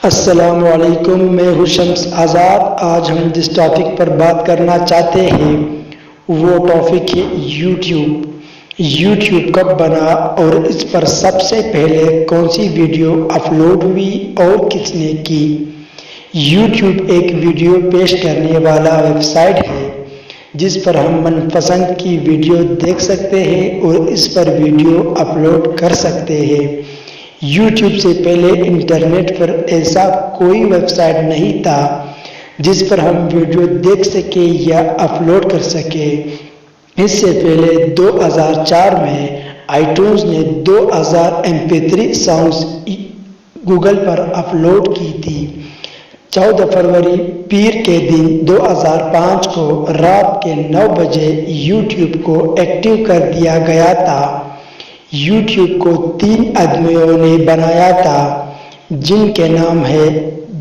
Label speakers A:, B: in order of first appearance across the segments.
A: السلام علیکم، میں ہوں شمس آزاد۔ آج ہم جس ٹاپک پر بات کرنا چاہتے ہیں وہ ٹاپک ہے یوٹیوب کب بنا اور اس پر سب سے پہلے کون سی ویڈیو اپلوڈ ہوئی اور کس نے کی۔ یوٹیوب ایک ویڈیو پیش کرنے والا ویب سائٹ ہے جس پر ہم من پسند کی ویڈیو دیکھ سکتے ہیں اور اس پر ویڈیو اپلوڈ کر سکتے ہیں۔ یوٹیوب سے پہلے انٹرنیٹ پر ایسا کوئی ویب سائٹ نہیں تھا جس پر ہم ویڈیو دیکھ سکیں یا اپلوڈ کر سکیں۔ اس سے پہلے 2004 میں iTunes نے 2000 MP3 سانگز گوگل پر اپلوڈ کی تھی۔ 14 فروری پیر کے دن 2005 کو رات کے 9 بجے یوٹیوب کو ایکٹیو کر دیا گیا تھا۔ یوٹیوب کو 3 آدمیوں نے بنایا تھا جن کے نام ہے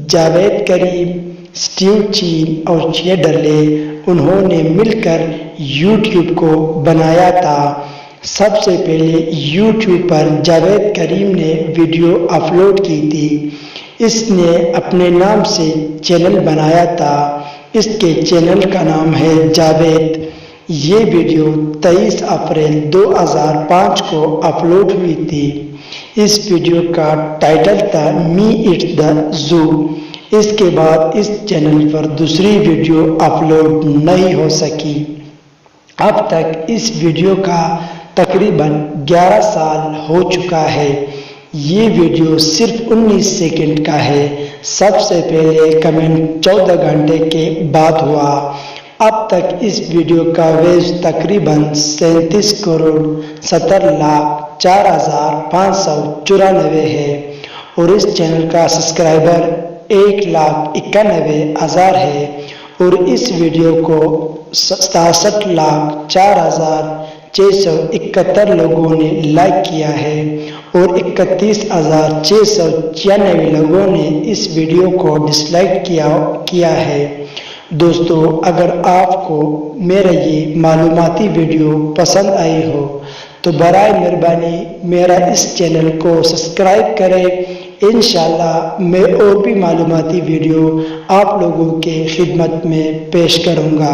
A: جاوید کریم، اسٹیو چین اور چیڈرلے۔ انہوں نے مل کر یوٹیوب کو بنایا تھا۔ سب سے پہلے یوٹیوب پر جاوید کریم نے ویڈیو اپلوڈ کی تھی۔ اس نے اپنے نام سے چینل بنایا تھا۔ اس کے چینل کا نام ہے جاوید۔ یہ ویڈیو 23 اپریل 2005 کو اپلوڈ ہوئی تھی۔ اس ویڈیو کا ٹائٹل تھا می اٹس دا زو۔ اس کے بعد اس چینل پر دوسری ویڈیو اپلوڈ نہیں ہو سکی۔ اب تک اس ویڈیو کا تقریباً 11 سال ہو چکا ہے۔ یہ ویڈیو صرف 19 سیکنڈ کا ہے۔ سب سے پہلے کمنٹ 14 گھنٹے کے بعد ہوا۔ اب تک اس ویڈیو کا ویوز تقریباً 37 کروڑ 70 لاکھ 4,594 ہے اور اس چینل کا سبسکرائبر 1,91,000 ہے اور اس ویڈیو کو 67,04,671 لوگوں نے لائک کیا ہے اور 31,696 لوگوں نے اس ویڈیو کو ڈس لائک کیا ہے۔ دوستو، اگر آپ کو میرا یہ معلوماتی ویڈیو پسند آئی ہو تو برائے مہربانی میرا اس چینل کو سبسکرائب کریں۔ انشاءاللہ میں اور بھی معلوماتی ویڈیو آپ لوگوں کے خدمت میں پیش کروں گا۔